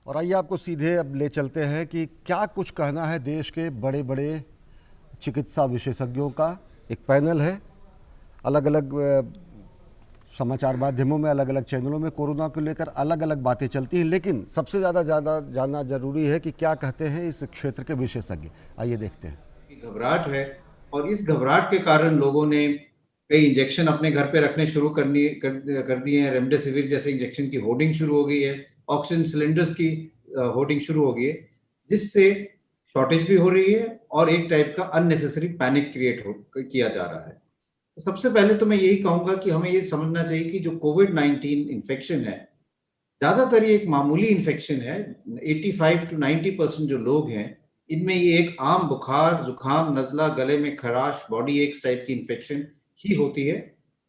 और आइए आपको सीधे अब ले चलते हैं कि क्या कुछ कहना है देश के बड़े बड़े चिकित्सा विशेषज्ञों का। एक पैनल है, अलग अलग समाचार माध्यमों में, अलग अलग चैनलों में कोरोना को लेकर अलग अलग बातें चलती हैं, लेकिन सबसे ज़्यादा जानना जरूरी है कि क्या कहते हैं इस क्षेत्र के विशेषज्ञ। आइए देखते हैं। घबराहट है और इस घबराहट के कारण लोगों ने कई इंजेक्शन अपने घर पे रखने शुरू कर दिए हैं। रेमडेसिविर जैसे इंजेक्शन की होर्डिंग शुरू हो गई है, ऑक्सीजन सिलेंडर्स की होर्डिंग शुरू हो गई है, जिससे शॉर्टेज भी हो रही है और एक टाइप का अननेसेसरी पैनिक किया जा रहा है। तो सबसे पहले तो मैं यही कहूंगा कि हमें ये समझना चाहिए कि जो कोविड-19 इन्फेक्शन है, ज्यादातर ये एक मामूली इन्फेक्शन है। 85 to 90% जो लोग हैं, इनमें ये एक आम बुखार, जुकाम, नजला, गले में खराश, बॉडी एक्स टाइप की इन्फेक्शन ही होती है।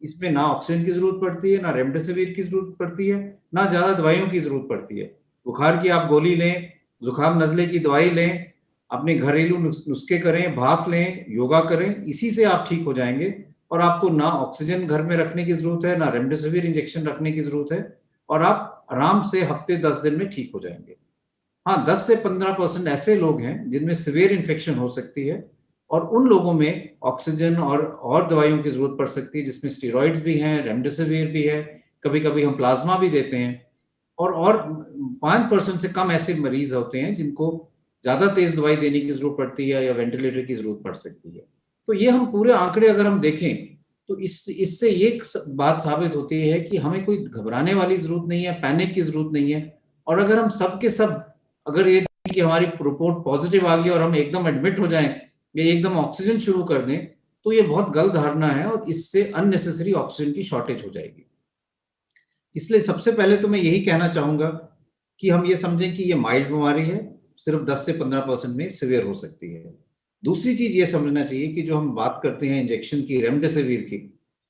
इसमें ना ऑक्सीजन की जरूरत पड़ती है, ना रेमडेसिविर की जरूरत पड़ती है, ना ज्यादा दवाइयों की जरूरत पड़ती है। बुखार की आप गोली लें, जुकाम नजले की दवाई लें, अपने घरेलू नुस्खे करें, भाप लें, योगा करें, इसी से आप ठीक हो जाएंगे। और आपको ना ऑक्सीजन घर में रखने की जरूरत है, ना रेमडेसिविर इंजेक्शन रखने की जरूरत है, और आप आराम से हफ्ते 10 दिन में ठीक हो जाएंगे। हाँ, 10 से 15% ऐसे लोग हैं जिनमें सीवियर इन्फेक्शन हो सकती है, और उन लोगों में ऑक्सीजन और दवाइयों की जरूरत पड़ सकती है, जिसमें स्टेरॉइड्स भी हैं, रेमडेसिविर भी है, कभी कभी हम प्लाज्मा भी देते हैं। और 5% से कम ऐसे मरीज होते हैं जिनको ज्यादा तेज दवाई देने की जरूरत पड़ती है या वेंटिलेटर की जरूरत पड़ सकती है। तो ये हम पूरे आंकड़े अगर हम देखें तो इससे ये बात साबित होती है कि हमें कोई घबराने वाली जरूरत नहीं है, पैनिक की जरूरत नहीं है। और अगर हम सब के सब अगर ये कि हमारी रिपोर्ट पॉजिटिव आ गई और हम एकदम एडमिट हो जाएं या एकदम ऑक्सीजन शुरू कर दें, तो ये बहुत गलत धारणा है और इससे अननेसेसरी ऑक्सीजन की शॉर्टेज हो जाएगी। इसलिए सबसे पहले तो मैं यही कहना चाहूंगा कि हम ये समझें कि ये माइल्ड बीमारी है, सिर्फ 10 से 15% में सीवियर हो सकती है। दूसरी चीज ये समझना चाहिए कि जो हम बात करते हैं इंजेक्शन की, रेमडेसिविर की,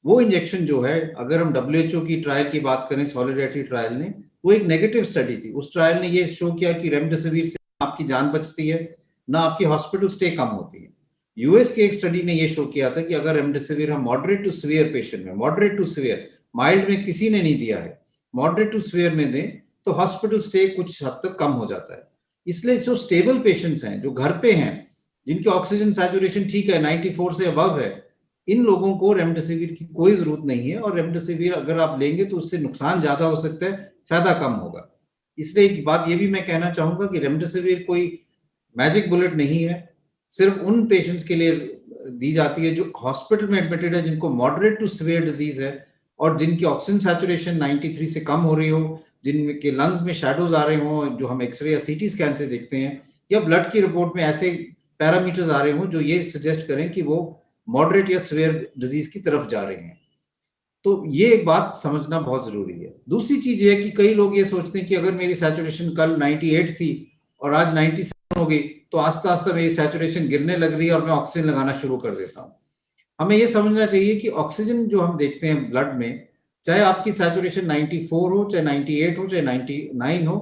वो इंजेक्शन जो है, अगर हम डब्ल्यूएचओ की ट्रायल की बात करें, सॉलिडारिटी ट्रायल ने, वो एक नेगेटिव स्टडी थी। उस ट्रायल ने ये शो किया कि रेमडेसिविर से आपकी जान बचती है, ना आपकी हॉस्पिटल स्टे कम होती है। यूएस की एक स्टडी ने ये शो किया था कि अगर रेमडेसिविर हम मॉडरेट टू सीवियर पेशेंट में, मॉडरेट टू सीवियर, माइल्ड में किसी ने नहीं दिया है, मॉडरेट टू सीवियर में दें तो हॉस्पिटल स्टे कुछ हद तक कम हो जाता है। इसलिए जो स्टेबल पेशेंट्स हैं, जो घर पे हैं, जिनकी ऑक्सीजन सैचुरेशन ठीक है, 94 से अबव है, इन लोगों को रेमडेसिविर की कोई जरूरत नहीं है। और रेमडेसिविर अगर आप लेंगे तो उससे नुकसान ज्यादा हो सकता है, फायदा कम होगा। इसलिए एक बात ये भी मैं कहना चाहूंगा कि रेमडेसिविर कोई मैजिक बुलेट नहीं है, सिर्फ उन पेशेंट्स के लिए दी जाती है जो हॉस्पिटल में एडमिटेड है, जिनको मॉडरेट टू सीवियर डिजीज है और जिनकी ऑक्सीजन सैचुरेशन 93 से कम हो रही हो, जिनके लंग्स में शैडोज आ रहे हो, जो हम एक्सरे या सीटी स्कैन से देखते हैं, या ब्लड की रिपोर्ट में ऐसे पैरामीटर्स आ रहे हो जो ये सजेस्ट करें कि वो मॉडरेट या सीवियर डिजीज की तरफ जा रहे हैं। तो ये एक बात समझना बहुत जरूरी है। दूसरी चीज ये है कि कई लोग ये सोचते हैं कि अगर मेरी सैचुरेशन कल 98 थी और आज 97 हो गई, तो आस्ता आस्ता मेरी सैचुरेशन गिरने लग रही है और मैं ऑक्सीजन लगाना शुरू कर देता हूँ। हमें ये समझना चाहिए कि ऑक्सीजन जो हम देखते हैं ब्लड में, चाहे आपकी सैचुरेशन 94 हो, चाहे 98 हो, चाहे 99 हो,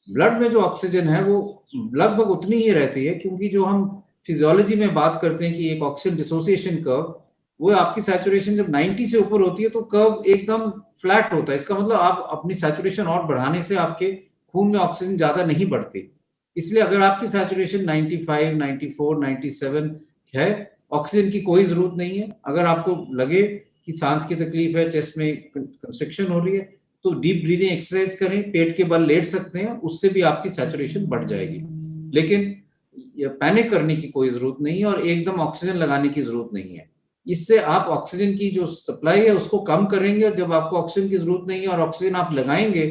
ब्लड में जो ऑक्सीजन है वो लगभग उतनी ही रहती है। क्योंकि जो हम फिजियोलॉजी में बात करते हैं कि एक ऑक्सीजन डिसोसिएशन कर्व, वो आपकी सैचुरेशन जब 90 से ऊपर होती है तो कर्व एकदम फ्लैट होता है। इसका मतलब आप अपनी सैचुरेशन और बढ़ाने से आपके खून में ऑक्सीजन ज्यादा नहीं बढ़ती। इसलिए अगर आपकी सैचुरेशन 95, 94, 97 है, ऑक्सीजन की कोई जरूरत नहीं है। अगर आपको लगे कि सांस की तकलीफ है, चेस्ट में कंस्ट्रिक्शन हो रही है, तो डीप ब्रीदिंग एक्सरसाइज करें, पेट के बल लेट सकते हैं, उससे भी आपकी सैचुरेशन बढ़ जाएगी। लेकिन पैनिक करने की कोई जरूरत नहीं है और एकदम ऑक्सीजन लगाने की जरूरत नहीं है। इससे आप ऑक्सीजन की जो सप्लाई है उसको कम करेंगे, और जब आपको ऑक्सीजन की जरूरत नहीं है और ऑक्सीजन आप लगाएंगे,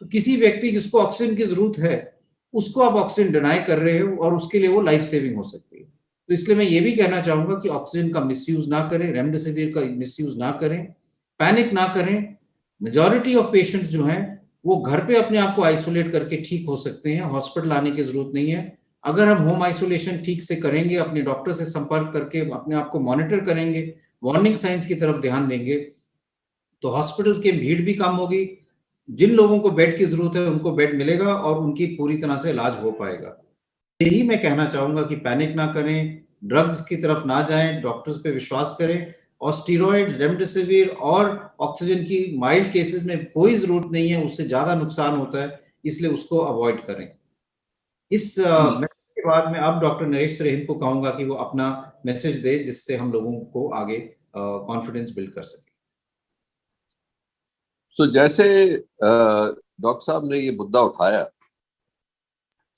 तो किसी व्यक्ति जिसको ऑक्सीजन की जरूरत है उसको आप ऑक्सीजन डिनाई कर रहे हो और उसके लिए वो लाइफ सेविंग हो सकती है। तो इसलिए मैं ये भी कहना चाहूंगा कि ऑक्सीजन का मिसयूज ना करें, रेमडेसिविर का मिसयूज ना करें, पैनिक ना करें। मेजॉरिटी ऑफ पेशेंट्स जो हैं वो घर पे अपने आप को आइसोलेट करके ठीक हो सकते हैं, हॉस्पिटल आने की जरूरत नहीं है। अगर हम होम आइसोलेशन ठीक से करेंगे, अपने डॉक्टर से संपर्क करके अपने आप को मॉनिटर करेंगे, वार्निंग साइंस की तरफ ध्यान देंगे, तो हॉस्पिटल्स की भीड़ भी कम होगी। जिन लोगों को बेड की जरूरत है उनको बेड मिलेगा और उनकी पूरी तरह से इलाज हो पाएगा। यही मैं कहना चाहूंगा कि पैनिक ना करें, ड्रग्स की तरफ ना जाएं, डॉक्टर्स पे विश्वास करें। और स्टीरॉइड्स, रेमडेसिविर और ऑक्सीजन की माइल्ड केसेस में कोई जरूरत नहीं है, उससे ज्यादा नुकसान होता है। इसलिए उसको अवॉइड करें। इस हम्म, मैसेज के बाद मैं अब डॉक्टर नरेश त्रिहित को कहूंगा कि वो अपना मैसेज दे, जिससे हम लोगों को आगे कॉन्फिडेंस बिल्ड कर सके। तो जैसे डॉक्टर साहब ने ये मुद्दा उठाया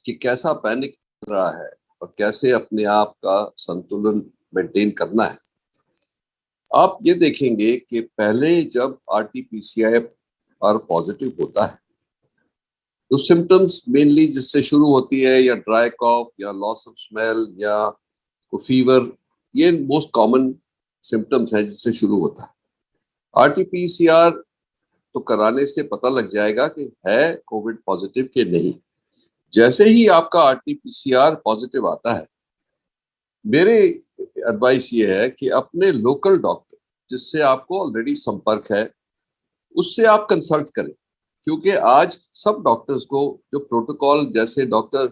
कि कैसा पैनिक रहा है और कैसे अपने आप का संतुलन मेंटेन करना है, आप ये देखेंगे कि पहले जब आरटीपीसीआर पॉजिटिव होता है तो सिम्टम्स मेनली जिससे शुरू होती है या ड्राई कॉफ या लॉस ऑफ स्मेल या फीवर, ये मोस्ट कॉमन सिम्टम्स है जिससे शुरू होता है। आरटीपीसीआर तो कराने से पता लग जाएगा कि है कोविड पॉजिटिव कि नहीं। जैसे ही आपका आरटीपीसीआर पॉजिटिव आता है, मेरे एडवाइस ये है कि अपने लोकल डॉक्टर जिससे आपको ऑलरेडी संपर्क है उससे आप कंसल्ट करें, क्योंकि आज सब डॉक्टर्स को जो प्रोटोकॉल जैसे डॉक्टर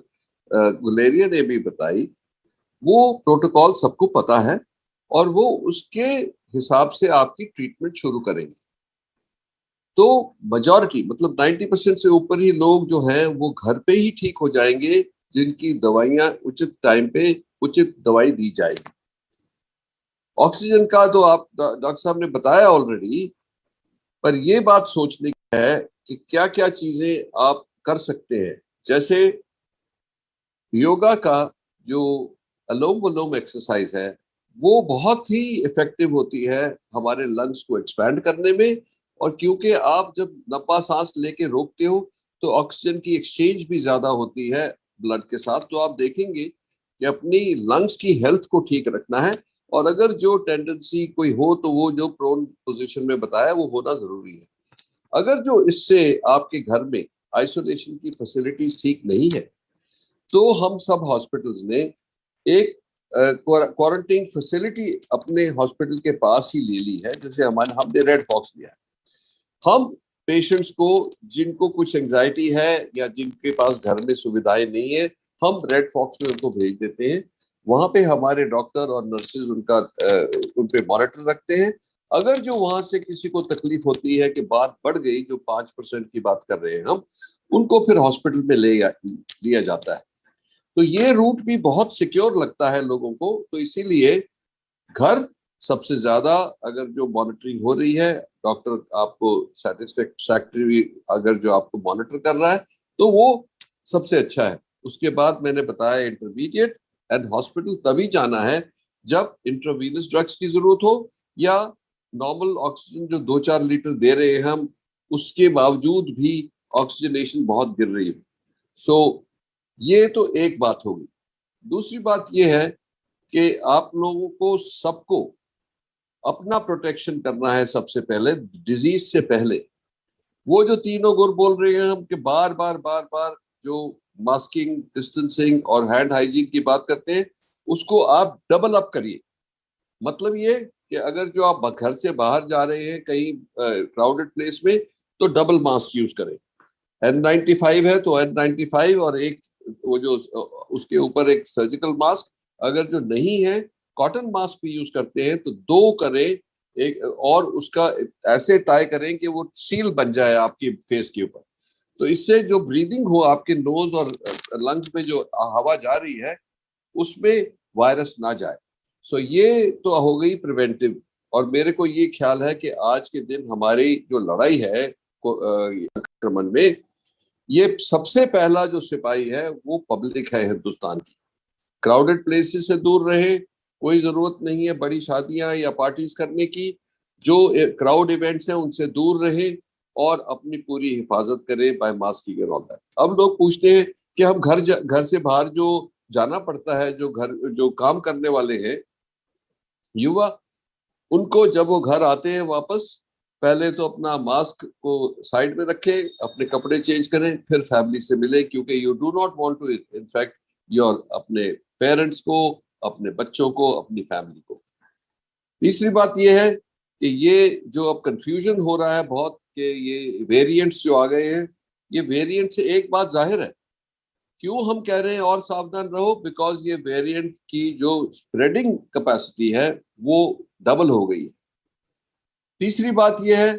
गुलेरिया ने भी बताई वो प्रोटोकॉल सबको पता है और वो उसके हिसाब से आपकी ट्रीटमेंट शुरू करेंगे। तो मेजॉरिटी मतलब 90% से ऊपर ही लोग जो हैं वो घर पे ही ठीक हो जाएंगे जिनकी दवाइयां उचित टाइम पे उचित दवाई दी जाएगी। ऑक्सीजन का तो आप डॉक्टर साहब ने बताया ऑलरेडी, पर ये बात सोचने की है कि क्या क्या चीजें आप कर सकते हैं। जैसे योगा का जो अलोम विलोम एक्सरसाइज है वो बहुत ही इफेक्टिव होती है हमारे लंग्स को एक्सपैंड करने में, और क्योंकि आप जब लंबा सांस लेके रोकते हो तो ऑक्सीजन की एक्सचेंज भी ज्यादा होती है ब्लड के साथ, तो आप देखेंगे कि अपनी लंग्स की हेल्थ को ठीक रखना है। और अगर जो टेंडेंसी कोई हो तो वो जो प्रोन पोजीशन में बताया वो होना जरूरी है। अगर जो इससे आपके घर में आइसोलेशन की फैसिलिटीज ठीक नहीं है तो हम सब हॉस्पिटल्स ने एक क्वारंटीन फैसिलिटी अपने हॉस्पिटल के पास ही ले ली है। जैसे हमने रेड फॉक्स लिया है। हम पेशेंट्स को जिनको कुछ एंजाइटी है या जिनके पास घर में सुविधाएं नहीं है, हम रेड फॉक्स में उनको भेज देते हैं। वहां पे हमारे डॉक्टर और नर्सेज उन पे मॉनिटर रखते हैं। अगर जो वहां से किसी को तकलीफ होती है कि बात बढ़ गई, जो 5% की बात कर रहे हैं हम, उनको फिर हॉस्पिटल में लिया जाता है। तो ये रूट भी बहुत सिक्योर लगता है लोगों को, तो इसीलिए घर सबसे ज्यादा अगर जो मॉनिटरिंग हो रही है, डॉक्टर आपको सेटिस्फैक्टरी अगर जो आपको मॉनिटर कर रहा है तो वो सबसे अच्छा है। उसके बाद मैंने बताया इंटरमीडिएट एंड हॉस्पिटल तभी जाना है जब इंट्रावीनस ड्रग्स की जरूरत हो या नॉर्मल ऑक्सीजन जो 2-4 लीटर दे रहे हैं हम उसके बावजूद भी ऑक्सीजनेशन बहुत गिर रही है। सो ये तो एक बात होगी। दूसरी बात ये है कि आप लोगों को सबको अपना प्रोटेक्शन करना है सबसे पहले, डिजीज से पहले। वो जो तीनों गुर बोल रहे हैं हम कि बार बार बार बार जो मास्किंग, डिस्टेंसिंग और हैंड हाइजीन की बात करते हैं, उसको आप डबल अप करिए। मतलब ये कि अगर जो आप घर से बाहर जा रहे हैं कहीं क्राउडेड प्लेस में तो डबल मास्क यूज करें। N95 है तो N95 और एक वो जो उसके ऊपर एक सर्जिकल मास्क, अगर जो नहीं है कॉटन मास्क भी यूज करते हैं तो दो करें। एक और उसका ऐसे टाई करें कि वो सील बन जाए आपकी फेस के ऊपर, तो इससे जो ब्रीदिंग हो आपके नोज और लंग्स में जो हवा जा रही है उसमें वायरस ना जाए। सो ये तो हो गई प्रिवेंटिव। और मेरे को ये ख्याल है कि आज के दिन हमारी जो लड़ाई है संक्रमण में, ये सबसे पहला जो सिपाही है वो पब्लिक है हिंदुस्तान की। क्राउडेड प्लेसेस से दूर रहे, कोई जरूरत नहीं है बड़ी शादियां या पार्टीज करने की। जो क्राउड इवेंट्स हैं उनसे दूर रहे और अपनी पूरी हिफाजत करें by masking and all that. अब लोग पूछते हैं कि हम घर से बाहर जो जाना पड़ता है, जो काम करने वाले हैं युवा, उनको जब वो घर आते हैं वापस, पहले तो अपना मास्क को साइड में रखें, अपने कपड़े चेंज करें, फिर फैमिली से मिले, क्योंकि you do not want to infect your अपने पेरेंट्स को, अपने बच्चों को, अपनी फैमिली को। तीसरी बात यह है कि ये जो अब कंफ्यूजन हो रहा है बहुत कि ये वेरिएंट्स जो आ गए हैं, ये वेरिएंट से एक बात जाहिर है क्यों हम कह रहे हैं और सावधान रहो, बिकॉज ये वेरिएंट की जो स्प्रेडिंग कैपेसिटी है वो डबल हो गई है। तीसरी बात यह है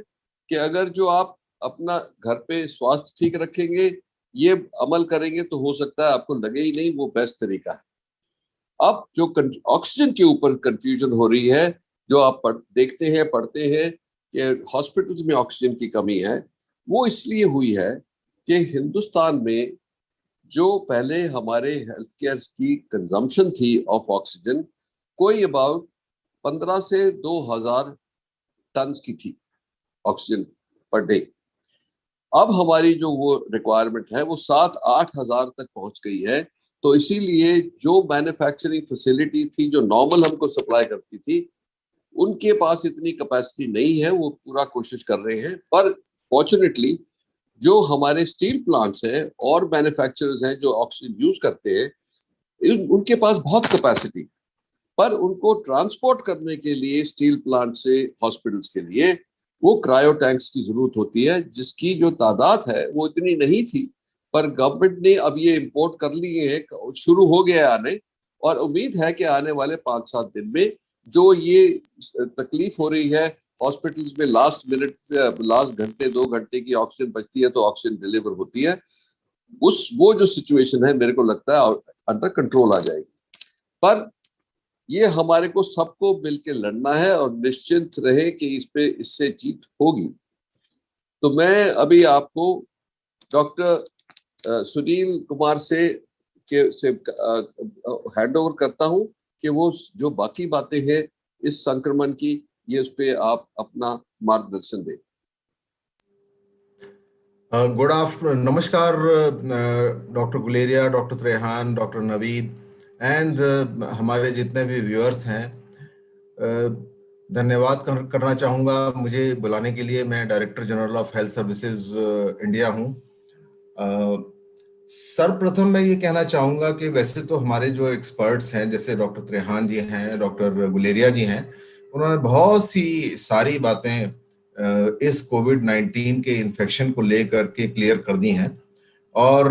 कि अगर जो आप अपना घर पे स्वास्थ्य ठीक रखेंगे ये अमल करेंगे तो हो सकता है आपको लगे ही नहीं वो बेस्ट तरीका है। अब जो ऑक्सीजन के ऊपर कंफ्यूजन हो रही है, जो आप देखते हैं पढ़ते हैं कि हॉस्पिटल्स में ऑक्सीजन की कमी है, वो इसलिए हुई है कि हिंदुस्तान में जो पहले हमारे हेल्थ केयर की कंजम्पशन थी ऑफ ऑक्सीजन, कोई अबाउट 15 से 2000 टन की थी ऑक्सीजन पर डे। अब हमारी जो वो रिक्वायरमेंट है वो 7-8 हजार तक पहुंच गई है। तो इसीलिए जो मैन्युफैक्चरिंग फैसिलिटी थी जो नॉर्मल हमको सप्लाई करती थी, उनके पास इतनी कैपेसिटी नहीं है, वो पूरा कोशिश कर रहे हैं। पर फॉर्चुनेटली जो हमारे स्टील प्लांट्स हैं और मैन्युफैक्चरर्स हैं जो ऑक्सीजन यूज करते हैं, उनके पास बहुत कैपेसिटी, पर उनको ट्रांसपोर्ट करने के लिए स्टील प्लांट से हॉस्पिटल्स के लिए वो क्रायो टैंक्स की जरूरत होती है, जिसकी जो तादाद है वो इतनी नहीं थी। पर गवर्नमेंट ने अब ये इंपोर्ट कर लिए हैं, शुरू हो गया आने, और उम्मीद है कि आने वाले 5-7 दिन में जो ये तकलीफ हो रही है हॉस्पिटल्स में, लास्ट घंटे 2 घंटे की ऑक्सीजन बचती है तो ऑक्सीजन डिलीवर होती है, वो जो सिचुएशन है मेरे को लगता है अंडर कंट्रोल आ जाएगी। पर ये हमारे को सबको मिलकर लड़ना है और निश्चिंत रहे कि इससे जीत होगी। तो मैं अभी आपको डॉक्टर सुनील कुमार से हैंड ओवर करता हूं कि वो जो बाकी बातें हैं इस संक्रमण की, ये उस पे आप अपना मार्गदर्शन दें। गुड आफ्टरनून, नमस्कार doctor Guleria, doctor Trehan, doctor Naveed and हमारे जितने भी व्यूअर्स हैं, धन्यवाद करना चाहूँगा मुझे बुलाने के लिए। मैं director general of health services India हूँ। सर्वप्रथम मैं ये कहना चाहूँगा कि वैसे तो हमारे जो एक्सपर्ट्स हैं, जैसे डॉक्टर त्रेहान जी हैं, डॉक्टर गुलेरिया जी हैं, उन्होंने बहुत सी सारी बातें इस कोविड-19 के इन्फेक्शन को लेकर के क्लियर कर दी हैं। और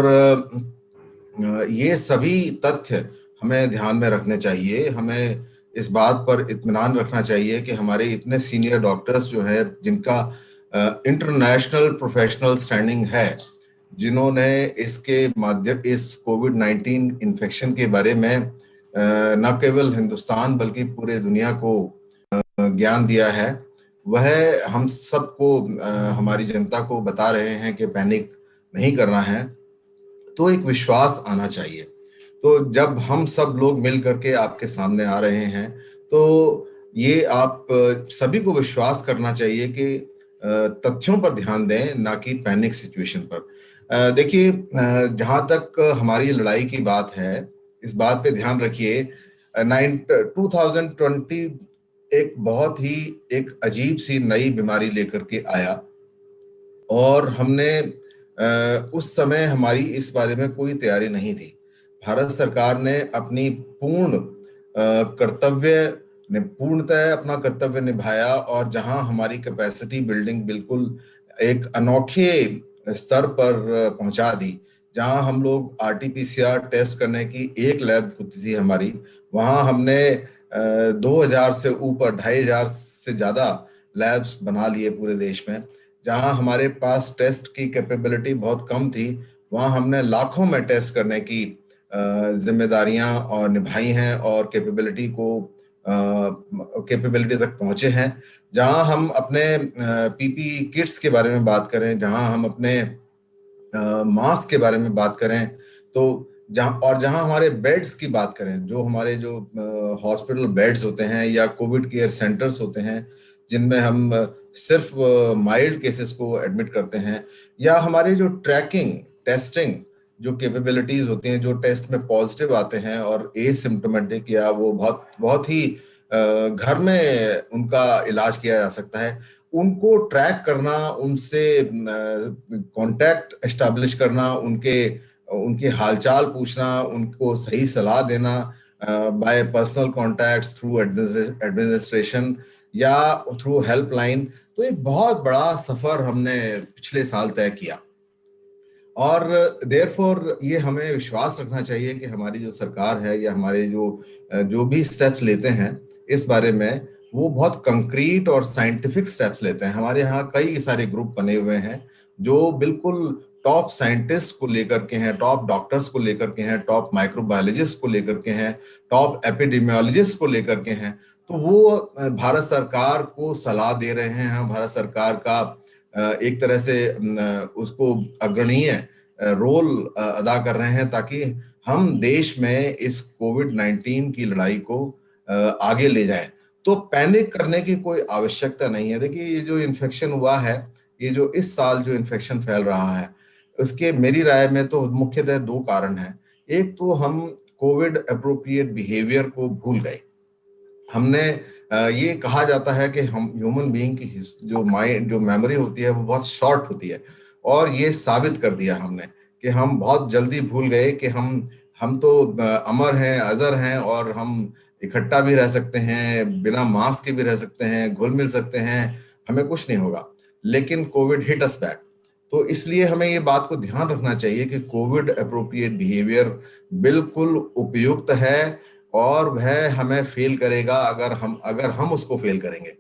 ये सभी तथ्य हमें ध्यान में रखने चाहिए। हमें इस बात पर इत्मीनान रखना चाहिए कि हमारे इतने सीनियर डॉक्टर्स जो है, जिनका इंटरनेशनल प्रोफेशनल स्टैंडिंग है, जिन्होंने इस कोविड-19 इन्फेक्शन के बारे में न केवल हिंदुस्तान बल्कि पूरे दुनिया को ज्ञान दिया है, वह हम सबको, हमारी जनता को बता रहे हैं कि पैनिक नहीं करना है। तो एक विश्वास आना चाहिए। तो जब हम सब लोग मिल करके आपके सामने आ रहे हैं, तो ये आप सभी को विश्वास करना चाहिए कि तथ्यों पर ध्यान दें, ना कि पैनिक सिचुएशन पर। देखिए, जहां तक हमारी लड़ाई की बात है, इस बात पे ध्यान रखिए, 2020 एक बहुत ही एक अजीब सी नई बीमारी लेकर के आया, और हमने उस समय हमारी इस बारे में कोई तैयारी नहीं थी। भारत सरकार ने अपनी पूर्णतः अपना कर्तव्य निभाया, और जहां हमारी कैपेसिटी बिल्डिंग बिल्कुल एक अनोखे स्तर पर पहुंचा दी, जहां हम लोग RT-PCR टेस्ट करने की एक लैब होती थी हमारी, वहां हमने 2000 से ऊपर 2500 से ज्यादा लैब्स बना लिए पूरे देश में। जहां हमारे पास टेस्ट की कैपेबिलिटी बहुत कम थी, वहां हमने लाखों में टेस्ट करने की जिम्मेदारियां और निभाई हैं, और कैपेबिलिटी तक पहुंचे हैं। जहां हम अपने PPE किट्स के बारे में बात करें, जहां हम अपने मास्क के बारे में बात करें, तो जहां हमारे बेड्स की बात करें, जो हमारे जो हॉस्पिटल बेड्स होते हैं या कोविड केयर सेंटर्स होते हैं, जिनमें हम सिर्फ माइल्ड केसेस को एडमिट करते हैं, या हमारे जो टेस्टिंग जो कैपेबिलिटीज होती हैं, जो टेस्ट में पॉजिटिव आते हैं और एसिम्प्टोमेटिक, या वो बहुत ही घर में उनका इलाज किया जा सकता है, उनको ट्रैक करना, उनसे कांटेक्ट एस्टैब्लिश करना, उनके हालचाल पूछना, उनको सही सलाह देना bye personal contacts, through administration या थ्रू हेल्पलाइन। तो एक बहुत बड़ा सफर हमने पिछले साल तय किया, और देयरफॉर ये हमें विश्वास रखना चाहिए कि हमारी जो सरकार है, या हमारे जो भी स्टेप्स लेते हैं इस बारे में, वो बहुत कंक्रीट और साइंटिफिक स्टेप्स लेते हैं। हमारे यहाँ कई सारे ग्रुप बने हुए हैं जो बिल्कुल टॉप साइंटिस्ट को लेकर के हैं, टॉप डॉक्टर्स को लेकर के हैं, टॉप माइक्रोबायोलॉजिस्ट को लेकर के हैं, टॉप एपिडेमियोलॉजिस्ट को लेकर के हैं। तो वो भारत सरकार को सलाह दे रहे हैं, भारत सरकार का एक तरह से उसको अग्रणीय रोल अदा कर रहे हैं ताकि हम देश में इस कोविड-19 की लड़ाई को आगे ले जाएं। तो पैनिक करने की कोई आवश्यकता नहीं है। देखिए, ये जो इन्फेक्शन हुआ है, ये जो इस साल जो इन्फेक्शन फैल रहा है, उसके मेरी राय में तो मुख्यतः 2 कारण हैं। एक तो हम कोविड एप्रोप्रिएट बिहेवियर को भूल गए। हमने ये कहा जाता है कि हम ह्यूमन बीइंग की जो माइंड, जो मेमोरी होती है वो बहुत शॉर्ट होती है, और ये साबित कर दिया हमने कि हम बहुत जल्दी भूल गए कि हम तो अमर हैं, अजर हैं, और हम इकट्ठा भी रह सकते हैं, बिना मास्क के भी रह सकते हैं, घुल मिल सकते हैं, हमें कुछ नहीं होगा। लेकिन कोविड हिट अस बैक। तो इसलिए हमें ये बात को ध्यान रखना चाहिए कि कोविड एप्रोप्रिएट बिहेवियर बिल्कुल उपयुक्त है, और वह हमें फेल करेगा अगर हम उसको फेल करेंगे।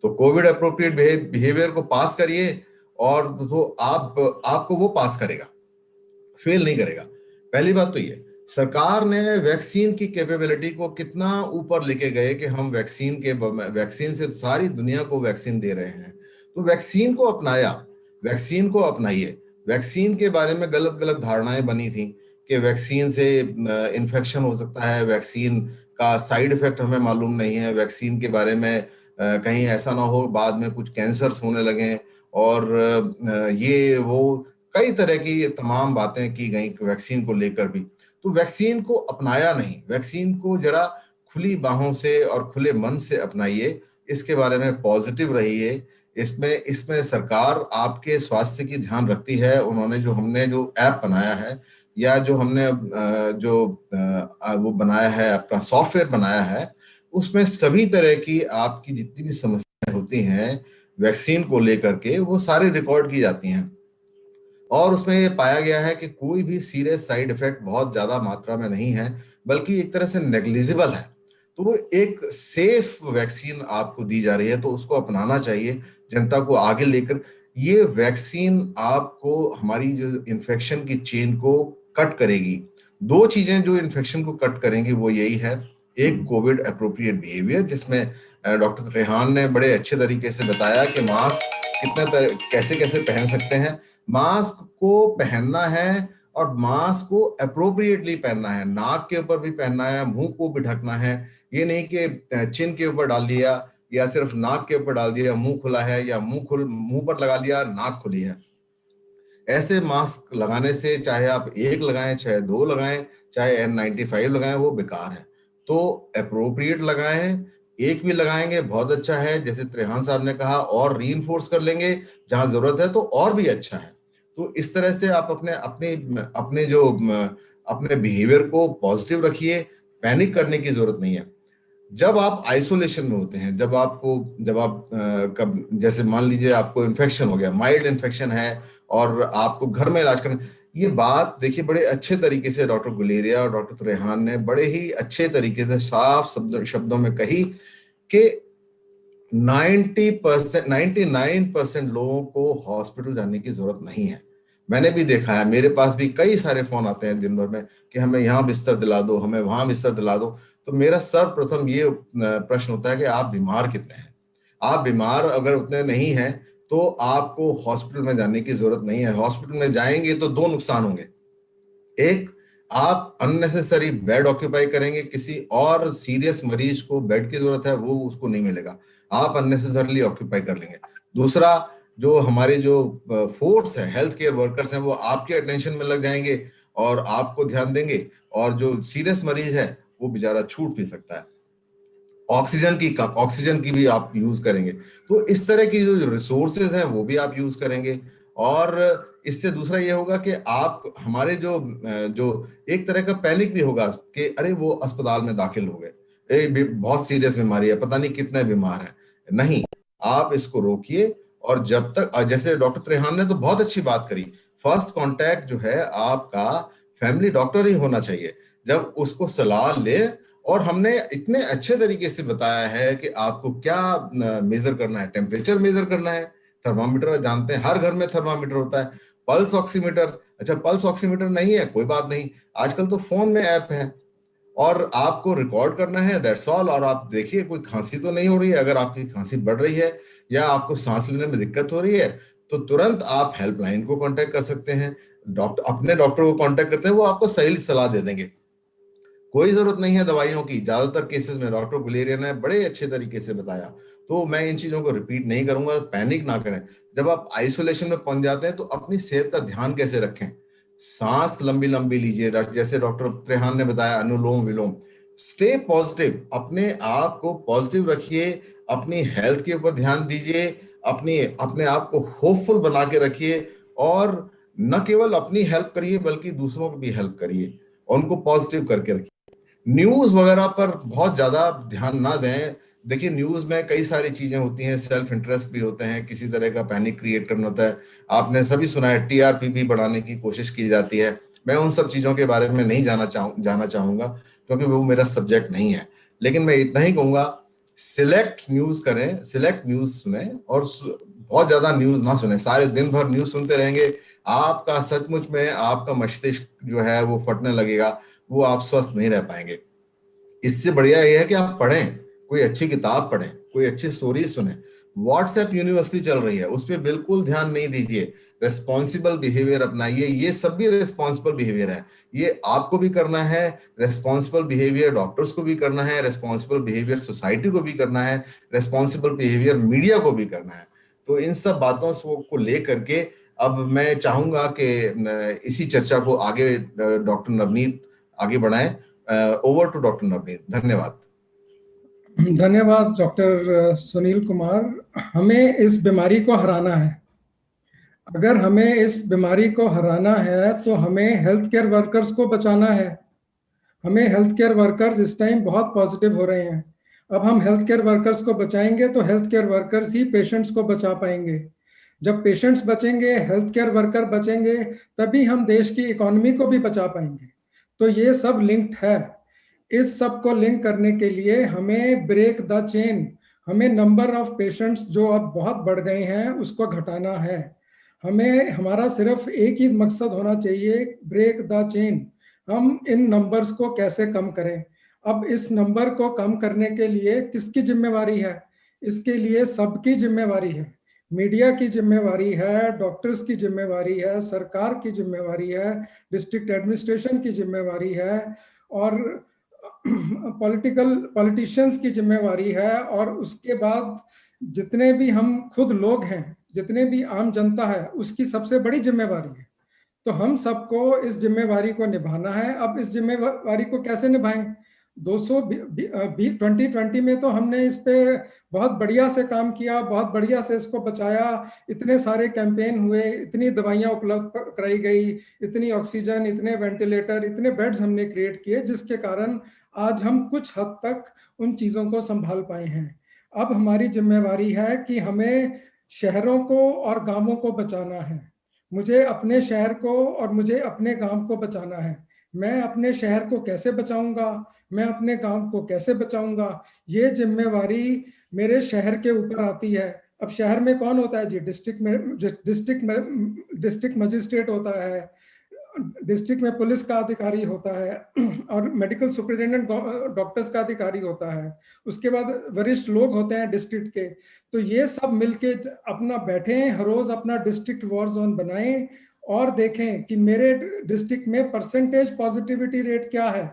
तो कोविड एप्रोप्रिएट बिहेवियर को पास करिए, और तो आपको वो पास करेगा, फेल नहीं करेगा। पहली बात तो ये, सरकार ने वैक्सीन की कैपेबिलिटी को कितना ऊपर लेके गए कि हम वैक्सीन से सारी दुनिया को वैक्सीन दे रहे हैं। तो वैक्सीन को अपनाया, वैक्सीन को अपनाइए। वैक्सीन के बारे में गलत गलत धारणाएं बनी थी कि वैक्सीन से इन्फेक्शन हो सकता है, वैक्सीन का साइड इफेक्ट हमें मालूम नहीं है, वैक्सीन के बारे में कहीं ऐसा ना हो बाद में कुछ कैंसर्स होने लगे, और ये वो कई तरह की तमाम बातें की गई वैक्सीन को लेकर भी। तो वैक्सीन को अपनाया नहीं, वैक्सीन को जरा खुली बाहों से और खुले मन से अपनाइए, इसके बारे में पॉजिटिव रहिए। इसमें सरकार आपके स्वास्थ्य की ध्यान रखती है। हमने जो ऐप बनाया है, या जो हमने वो बनाया है, अपना सॉफ्टवेयर बनाया है, उसमें सभी तरह की आपकी जितनी भी समस्याएं होती हैं वैक्सीन को लेकर के, वो सारी रिकॉर्ड की जाती हैं, और उसमें ये पाया गया है कि कोई भी सीरियस साइड इफेक्ट बहुत ज्यादा मात्रा में नहीं है, बल्कि एक तरह से नेग्लिजिबल है। तो वो एक सेफ वैक्सीन आपको दी जा रही है, तो उसको अपनाना चाहिए जनता को आगे लेकर। ये वैक्सीन आपको हमारी जो इन्फेक्शन की चेन को कट करेगी। 2 चीजें जो इन्फेक्शन को कट करेंगी वो यही है, एक कोविड एप्रोप्रिएट बिहेवियर, जिसमें डॉक्टर त्रेहान ने बड़े अच्छे तरीके से बताया कि मास्क कैसे कैसे पहन सकते हैं। मास्क को पहनना है, और मास्क को अप्रोप्रिएटली पहनना है, नाक के ऊपर भी पहनना है, मुंह को भी ढकना है। ये नहीं कि चिन के ऊपर डाल दिया, या सिर्फ नाक के ऊपर डाल दिया, मुंह खुला है, या मुंह पर लगा लिया, नाक खुली है। ऐसे मास्क लगाने से, चाहे आप 1 लगाएं, चाहे 2 लगाएं, चाहे N95 लगाएं, वो बेकार है। तो अप्रोप्रिएट लगाएं। 1 भी लगाएंगे बहुत अच्छा है, जैसे त्रेहान साहब ने कहा, और रीइंफोर्स कर लेंगे जहां जरूरत है तो और भी अच्छा है। तो इस तरह से आप अपने बिहेवियर को पॉजिटिव रखिए, पैनिक करने की जरूरत नहीं है। जब आप आइसोलेशन में होते हैं, जैसे मान लीजिए आपको इन्फेक्शन हो गया, माइल्ड इन्फेक्शन है, और आपको घर में इलाज करना, ये बात देखिए बड़े अच्छे तरीके से डॉक्टर गुलेरिया और डॉक्टर त्रेहान ने बड़े ही अच्छे तरीके से साफ शब्दों में कही कि 99% लोगों को हॉस्पिटल जाने की जरूरत नहीं है। मैंने भी देखा है, मेरे पास भी कई सारे फोन आते हैं दिन भर में कि हमें यहाँ बिस्तर दिला दो, हमें वहां बिस्तर दिला दो। तो मेरा सर्वप्रथम ये प्रश्न होता है कि आप बीमार कितने हैं? आप बीमार अगर उतने नहीं हैं तो आपको हॉस्पिटल में जाने की जरूरत नहीं है। हॉस्पिटल में जाएंगे तो 2 नुकसान होंगे। एक, आप अननेसेसरी बेड ऑक्यूपाई करेंगे, किसी और सीरियस मरीज को बेड की जरूरत है वो उसको नहीं मिलेगा, आप अननेसेसरली ऑक्यूपाई कर लेंगे। दूसरा, जो हमारे जो फोर्स है, हेल्थ केयर वर्कर्स हैं, वो आपके अटेंशन में लग जाएंगे और आपको ध्यान देंगे, और जो सीरियस मरीज है वो बेचारा छूट भी सकता है। ऑक्सीजन की भी आप यूज करेंगे। तो इस तरह की जो रिसोर्सेज हैं वो भी आप यूज करेंगे, और इससे दूसरा ये होगा कि आप हमारे जो एक तरह का पैनिक भी होगा कि अरे वो अस्पताल में दाखिल हो गए, बहुत सीरियस बीमारी है, पता नहीं कितने बीमार हैं। नहीं, आप इसको रोकिए, और जब तक, जैसे डॉक्टर त्रेहान ने तो बहुत अच्छी बात करी, फर्स्ट कांटेक्ट जो है आपका फैमिली डॉक्टर ही होना चाहिए। जब उसको सलाह ले, और हमने इतने अच्छे तरीके से बताया है कि आपको क्या मेजर करना है, टेम्परेचर मेजर करना है, थर्मामीटर जानते हैं, हर घर में थर्मामीटर होता है, पल्स ऑक्सीमीटर, अच्छा पल्स ऑक्सीमीटर नहीं है कोई बात नहीं, आजकल तो फोन में ऐप है और आपको रिकॉर्ड करना है, दैट्स ऑल। और आप देखिए कोई खांसी तो नहीं हो रही है, अगर आपकी खांसी बढ़ रही है या आपको सांस लेने में दिक्कत हो रही है तो तुरंत आप हेल्पलाइन को कांटेक्ट कर सकते हैं, डॉक्टर अपने डॉक्टर को कांटेक्ट करते हैं, वो आपको सही सलाह दे देंगे। कोई जरूरत नहीं है दवाइयों की, ज्यादातर केसेस में डॉक्टर गुलेरिया ने बड़े अच्छे तरीके से बताया, तो मैं इन चीजों को रिपीट नहीं करूंगा। पैनिक ना करें, जब आप आइसोलेशन में पहुंच जाते हैं तो अपनी सेहत का ध्यान कैसे रखें, सांस लंबी लंबी लीजिए, जैसे डॉक्टर त्रेहान ने बताया अनुलोम विलोम, स्टे पॉजिटिव, अपने आप को पॉजिटिव रखिए, अपनी हेल्थ के ऊपर ध्यान दीजिए, अपनी अपने आप को होपफुल बना के रखिए और न केवल अपनी हेल्प करिए बल्कि दूसरों को भी हेल्प करिए और उनको पॉजिटिव करके रखिए। न्यूज वगैरह पर बहुत ज्यादा ध्यान ना दें। देखिए न्यूज में कई सारी चीजें होती हैं, सेल्फ इंटरेस्ट भी होते हैं, किसी तरह का पैनिक क्रिएट करना होता है। आपने सभी सुना है टीआरपी भी बढ़ाने की कोशिश की जाती है, मैं उन सब चीजों के बारे में नहीं जाना चाहूंगा क्योंकि वो मेरा सब्जेक्ट नहीं है। लेकिन मैं इतना ही कहूंगा, सिलेक्ट न्यूज करें, सिलेक्ट न्यूज सुने और बहुत ज्यादा न्यूज ना सुने। सारे दिन भर न्यूज सुनते रहेंगे, आपका सचमुच में आपका मस्तिष्क जो है वो फटने लगेगा, वो आप स्वस्थ नहीं रह पाएंगे। इससे बढ़िया यह है कि आप पढ़ें, कोई अच्छी किताब पढ़ें, कोई अच्छी स्टोरी सुने। व्हाट्सएप यूनिवर्सिटी चल रही है, उस पर बिल्कुल ध्यान नहीं दीजिए, रेस्पॉन्सिबल बिहेवियर अपनाइए। ये सब भी रेस्पॉन्सिबल बिहेवियर है, ये आपको भी करना है, रेस्पॉन्सिबल बिहेवियर डॉक्टर्स को भी करना है, रेस्पॉन्सिबल बिहेवियर सोसाइटी को भी करना है, रेस्पॉन्सिबल बिहेवियर मीडिया को भी करना है। तो इन सब बातों को लेकर के अब मैं चाहूंगा कि इसी चर्चा को आगे डॉक्टर नवनीत आगे बढ़ाएं। ओवर टू डॉक्टर नवनीत, धन्यवाद। धन्यवाद डॉक्टर सुनील कुमार। हमें इस बीमारी को हराना है। अगर हमें इस बीमारी को हराना है तो हमें हेल्थ केयर वर्कर्स को बचाना है। हमें हेल्थ केयर वर्कर्स इस टाइम बहुत पॉजिटिव हो रहे हैं। अब हम हेल्थ केयर वर्कर्स को बचाएंगे तो हेल्थ केयर वर्कर्स ही पेशेंट्स को बचा पाएंगे। जब पेशेंट्स बचेंगे, हेल्थ केयर वर्कर बचेंगे, तभी हम देश की इकोनॉमी को भी बचा पाएंगे। तो ये सब लिंक्ड है। इस सब को लिंक करने के लिए हमें ब्रेक द चेन, हमें नंबर ऑफ पेशेंट्स जो अब बहुत बढ़ गए हैं उसको घटाना है। हमें हमारा सिर्फ एक ही मकसद होना चाहिए, ब्रेक द चेन। हम इन नंबर्स को कैसे कम करें। अब इस नंबर को कम करने के लिए किसकी जिम्मेवारी है? इसके लिए सबकी जिम्मेवारी है। मीडिया की जिम्मेवारी है, डॉक्टर्स की जिम्मेवारी है, सरकार की जिम्मेवारी है, डिस्ट्रिक्ट एडमिनिस्ट्रेशन की जिम्मेवारी है और पॉलिटिशियंस की जिम्मेवारी है। और उसके बाद जितने भी हम खुद लोग हैं, जितने भी आम जनता है, उसकी सबसे बड़ी जिम्मेवारी है। तो हम सबको इस जिम्मेवारी को निभाना है। अब इस जिम्मेवारी को कैसे निभाएं? 2020 में तो हमने इस पे बहुत बढ़िया से काम किया, बहुत बढ़िया से इसको बचाया। इतने सारे कैंपेन हुए, इतनी दवाइयां उपलब्ध कराई गई, इतनी ऑक्सीजन, इतने वेंटिलेटर, इतने बेड्स हमने क्रिएट किए, जिसके कारण आज हम कुछ हद तक उन चीजों को संभाल पाए हैं। अब हमारी जिम्मेवारी है कि हमें शहरों को और गांवों को बचाना है। मुझे अपने शहर को और मुझे अपने गांव को बचाना है। मैं अपने शहर को कैसे बचाऊंगा, मैं अपने गांव को कैसे बचाऊंगा, ये जिम्मेवारी मेरे शहर के ऊपर आती है। अब शहर में कौन होता है जी? डिस्ट्रिक्ट मजिस्ट्रेट होता है, डिस्ट्रिक्ट में पुलिस का अधिकारी होता है और मेडिकल सुपरिटेंडेंट डॉक्टर्स का अधिकारी होता है। उसके बाद वरिष्ठ लोग होते हैं डिस्ट्रिक्ट के। तो ये सब मिलके अपना बैठें, हर रोज अपना डिस्ट्रिक्ट वॉर जोन बनाएं और देखें कि मेरे डिस्ट्रिक्ट में परसेंटेज पॉजिटिविटी रेट क्या है।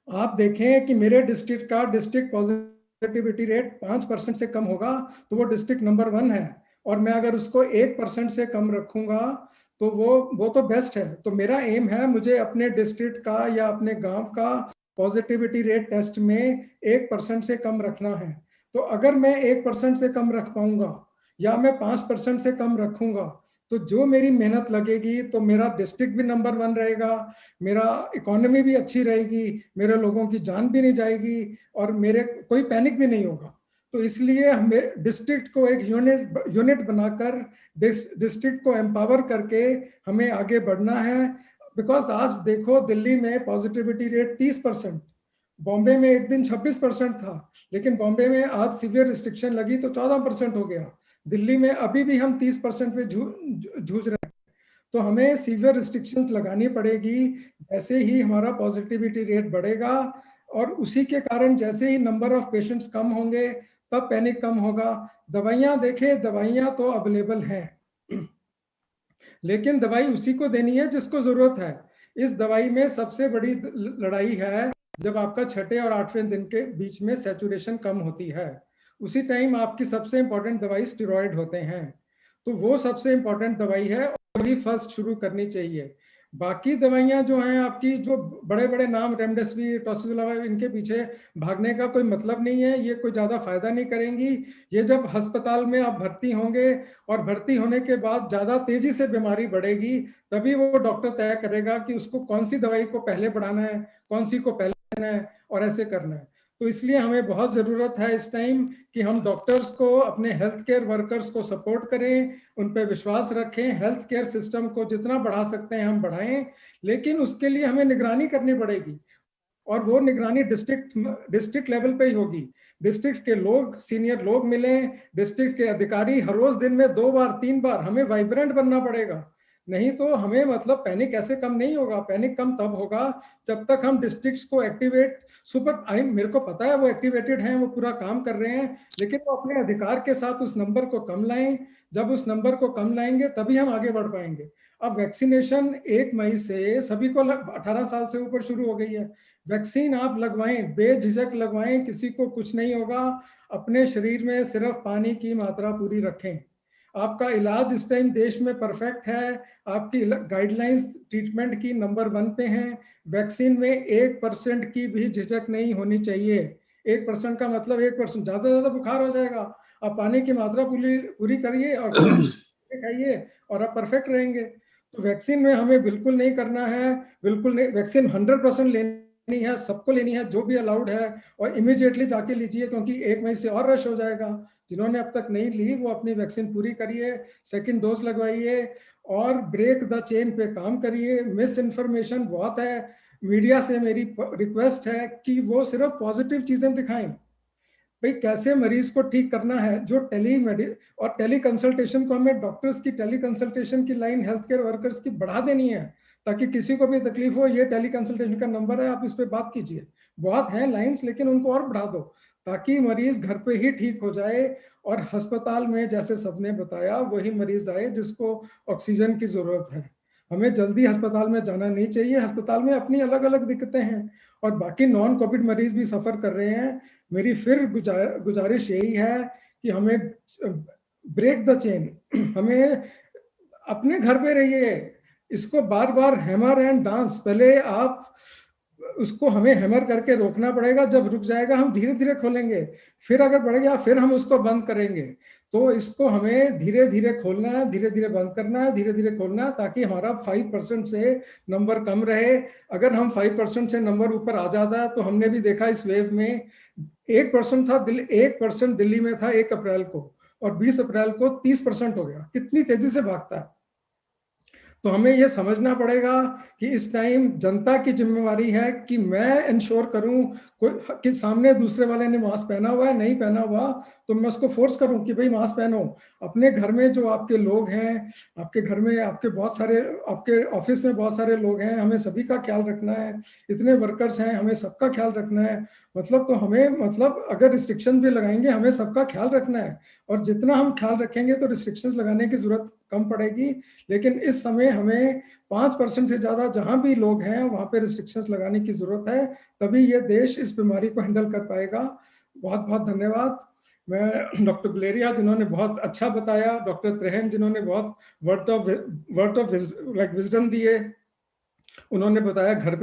आप देखें कि मेरे डिस्ट्रिक्ट का डिस्ट्रिक्ट पॉजिटिविटी रेट 5% से कम होगा तो वो डिस्ट्रिक्ट नंबर 1 है, और मैं अगर उसको 1% से कम रखूंगा तो वो तो बेस्ट है। तो मेरा एम है, मुझे अपने डिस्ट्रिक्ट का या अपने गांव का पॉजिटिविटी रेट टेस्ट में 1% से कम रखना है। तो अगर मैं 1% से कम रख पाऊंगा या मैं 5% से कम रखूंगा, तो जो मेरी मेहनत लगेगी तो मेरा डिस्ट्रिक्ट भी नंबर 1 रहेगा, मेरा इकोनॉमी भी अच्छी रहेगी, मेरे लोगों की जान भी नहीं जाएगी और मेरे कोई पैनिक भी नहीं होगा। तो इसलिए हमें डिस्ट्रिक्ट को एक यूनिट बनाकर डिस्ट्रिक्ट को एम्पावर करके हमें आगे बढ़ना है। बिकॉज आज देखो दिल्ली में पॉजिटिविटी रेट 30%, बॉम्बे में एक दिन 26% था, लेकिन बॉम्बे में आज सीवियर रिस्ट्रिक्शन लगी तो 14% हो गया। दिल्ली में अभी भी हम 30% पे जूझ रहे हैं। तो हमें सीवियर रिस्ट्रिक्शंस लगानी पड़ेगी। जैसे ही हमारा पॉजिटिविटी रेट बढ़ेगा और उसी के कारण जैसे ही नंबर ऑफ पेशेंट्स कम होंगे तब पैनिक कम होगा। दवाइयां देखें, दवाइयां तो अवेलेबल हैं, लेकिन दवाई उसी को देनी है जिसको जरूरत है। इस दवाई में सबसे बड़ी लड़ाई है जब आपका 6ठे और 8वें दिन के बीच में सैचुरेशन कम होती है, उसी टाइम आपकी सबसे इंपॉर्टेंट दवाई स्टेरॉइड होते हैं। तो वो सबसे इंपॉर्टेंट दवाई है और वही फर्स्ट शुरू करनी चाहिए। बाकी दवाइयां जो हैं आपकी, जो बड़े बड़े नाम रेमडेसिविर, टोसिलुज़ुमाब, इनके पीछे भागने का कोई मतलब नहीं है, ये कोई ज्यादा फायदा नहीं करेंगी। ये जब अस्पताल में आप भर्ती होंगे और भर्ती होने के बाद ज्यादा तेजी से बीमारी बढ़ेगी, तभी वो डॉक्टर तय करेगा कि उसको कौन सी दवाई को पहले बढ़ाना है, कौन सी को पहले देना है और ऐसे करना है। तो इसलिए हमें बहुत जरूरत है इस टाइम कि हम डॉक्टर्स को, अपने हेल्थ केयर वर्कर्स को सपोर्ट करें, उन पर विश्वास रखें, हेल्थ केयर सिस्टम को जितना बढ़ा सकते हैं हम बढ़ाएं, लेकिन उसके लिए हमें निगरानी करनी पड़ेगी और वो निगरानी डिस्ट्रिक्ट लेवल पे ही होगी। डिस्ट्रिक्ट के लोग, सीनियर लोग मिलें, डिस्ट्रिक्ट के अधिकारी हर रोज दिन में 2 बार 3 बार, हमें वाइब्रेंट बनना पड़ेगा। नहीं तो हमें मतलब पैनिक ऐसे कम नहीं होगा। पैनिक कम तब होगा जब तक हम डिस्ट्रिक्ट्स को एक्टिवेट, मेरे को पता है वो एक्टिवेटेड हैं, वो पूरा काम कर रहे हैं, लेकिन वो अपने अधिकार के साथ उस नंबर को कम लाएं। जब उस नंबर को कम लाएंगे तभी हम आगे बढ़ पाएंगे। अब वैक्सीनेशन 1 मई से सभी को 18 साल से ऊपर शुरू हो गई है। वैक्सीन आप लगवाएं, बेझिझक लगवाएं, किसी को कुछ नहीं होगा। अपने शरीर में सिर्फ पानी की मात्रा पूरी रखें। आपका इलाज इस टाइम देश में परफेक्ट है। आपकी गाइडलाइंस ट्रीटमेंट की नंबर 1 पे हैं। वैक्सीन में 1% की भी झिझक नहीं होनी चाहिए। 1% का मतलब 1%, ज्यादा से ज्यादा बुखार हो जाएगा। आप पानी की मात्रा पूरी करिए और खाइए और आप परफेक्ट रहेंगे। तो वैक्सीन में हमें बिल्कुल नहीं करना है, बिल्कुल नहीं। वैक्सीन 100% लेनी है, सबको लेनी है, जो भी अलाउड है, और इमीडिएटली जाके लीजिए, क्योंकि 1 मई से और रश हो जाएगा। जिन्होंने अब तक नहीं ली वो अपनी वैक्सीन पूरी करिए, सेकंड डोज लगवाइए और ब्रेक द चेन पे काम करिए। मिस इन्फॉर्मेशन बहुत है। मीडिया से मेरी रिक्वेस्ट है कि वो सिर्फ पॉजिटिव चीजें दिखाएं। भाई कैसे मरीज को ठीक करना है। जो और टेली कंसल्टेशन को, हमें डॉक्टर्स की टेली कंसल्टेशन की लाइन हेल्थ केयर वर्कर्स की बढ़ा देनी है, ताकि किसी को भी तकलीफ हो, ये टेली कंसल्टेशन का नंबर है, आप इस पे बात कीजिए। बहुत हैं लाइंस, लेकिन उनको और बढ़ा दो, ताकि मरीज घर पे ही ठीक हो जाए और अस्पताल में जैसे सबने बताया वही मरीज आए जिसको ऑक्सीजन की जरूरत है। हमें जल्दी अस्पताल में जाना नहीं चाहिए। अस्पताल में अपनी अलग अलग दिक्कतें हैं और बाकी नॉन कोविड मरीज भी सफर कर रहे हैं। मेरी फिर गुजारिश यही है कि हमें ब्रेक द चेन, हमें अपने घर पे रहिए। इसको बार बार हैमर एंड डांस, पहले आप उसको हमें हैमर करके रोकना पड़ेगा। जब रुक जाएगा हम धीरे धीरे खोलेंगे, फिर अगर बढ़ गया फिर हम उसको बंद करेंगे। तो इसको हमें धीरे धीरे खोलना है, धीरे धीरे बंद करना है, धीरे धीरे खोलना है, ताकि हमारा 5% से नंबर कम रहे। अगर हम 5% से नंबर ऊपर आ जाता है तो हमने भी देखा इस वेव में 1% था, 1% दिल्ली में था 1 अप्रैल को, और 20 अप्रैल को 30% हो गया। कितनी तेजी से भागता है। तो हमें यह समझना पड़ेगा कि इस टाइम जनता की जिम्मेवारी है कि मैं इंश्योर करूं कि सामने दूसरे वाले ने मास्क पहना हुआ है, नहीं पहना हुआ तो मैं उसको फोर्स करूं कि भाई मास्क पहनो। अपने घर में जो आपके लोग हैं, आपके घर में आपके बहुत सारे, आपके ऑफिस में बहुत सारे लोग हैं, हमें सभी का ख्याल रखना है। इतने वर्कर्स हैं, हमें सबका ख्याल रखना है। मतलब तो हमें, मतलब अगर रिस्ट्रिक्शन भी लगाएंगे हमें सबका ख्याल रखना है, और जितना हम ख्याल रखेंगे तो रिस्ट्रिक्शंस लगाने की जरूरत कम पड़ेगी। लेकिन इस समय हमें 5% से ज्यादा जहां भी लोग हैं वहां पे रिस्ट्रिक्शंस लगाने की जरूरत है, तभी ये देश इस बीमारी को हैंडल कर पाएगा। बहुत बहुत धन्यवाद। मैं डॉक्टर गुलेरिया जिन्होंने बहुत अच्छा बताया, डॉक्टर त्रेहन जिन्होंने बहुत वर्ड ऑफ विजडम दिए, उन्होंने बताया घर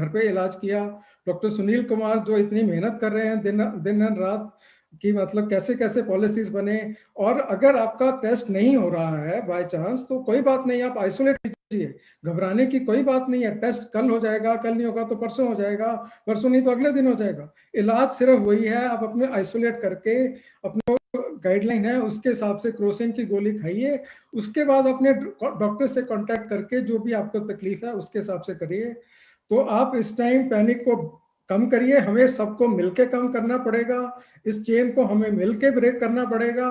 पे इलाज किया, डॉक्टर सुनील कुमार जो इतनी मेहनत कर रहे हैं दिन रात कि मतलब कैसे कैसे पॉलिसीज बने। और अगर आपका टेस्ट नहीं हो रहा है बाय चांस तो कोई बात नहीं, आप आइसोलेट कीजिए, घबराने की कोई बात नहीं है। टेस्ट कल हो जाएगा, कल नहीं होगा तो परसों हो जाएगा, परसों नहीं तो अगले दिन हो जाएगा। इलाज सिर्फ वही है, आप अपने आइसोलेट करके अपने गाइडलाइन है उसके हिसाब से क्रोसिन की गोली खाइए, उसके बाद अपने डॉक्टर से कांटेक्ट करके जो भी आपको तकलीफ है उसके हिसाब से करिए। तो आप इस टाइम पैनिक को कम करिए, हमें सबको मिलके कम करना पड़ेगा, इस चेन को हमें मिलके ब्रेक करना पड़ेगा।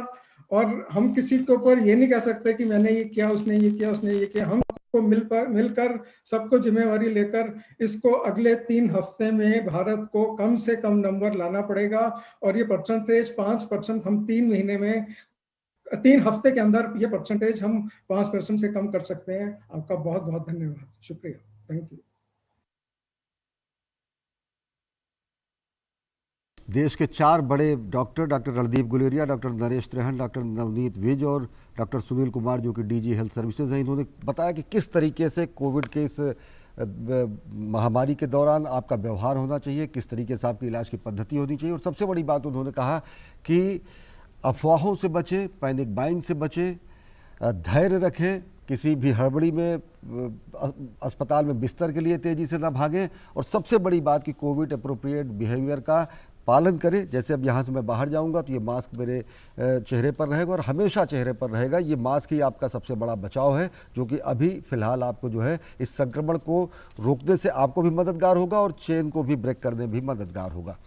और हम किसी के ऊपर ये नहीं कह सकते कि मैंने ये किया, उसने ये किया, उसने ये किया। हमको मिलकर सबको जिम्मेवारी लेकर इसको अगले 3 हफ्ते में भारत को कम से कम नंबर लाना पड़ेगा। और ये परसेंटेज 5% हम 3 हफ्ते के अंदर ये परसेंटेज हम 5% से कम कर सकते हैं। आपका बहुत बहुत धन्यवाद, शुक्रिया, थैंक यू। देश के 4 बड़े doctor, doctor Randeep Guleria, doctor Naresh Trehan, doctor Navneet Vij और डॉक्टर सुनील कुमार, जो कि डीजी हेल्थ सर्विसेज हैं, इन्होंने बताया कि किस तरीके से कोविड के इस महामारी के दौरान आपका व्यवहार होना चाहिए, किस तरीके से आपकी इलाज की पद्धति होनी चाहिए। और सबसे बड़ी बात उन्होंने कहा कि अफवाहों से बचें, पैनिक बाइंग से बचें, धैर्य रखें, किसी भी हड़बड़ी में अस्पताल में बिस्तर के लिए तेज़ी से ना भागें, और सबसे बड़ी बात कि कोविड अप्रोप्रिएट बिहेवियर का पालन करें। जैसे अब यहाँ से मैं बाहर जाऊँगा तो ये मास्क मेरे चेहरे पर रहेगा और हमेशा चेहरे पर रहेगा। ये मास्क ही आपका सबसे बड़ा बचाव है, जो कि अभी फ़िलहाल आपको जो है इस संक्रमण को रोकने से आपको भी मददगार होगा और चेन को भी ब्रेक करने भी मददगार होगा।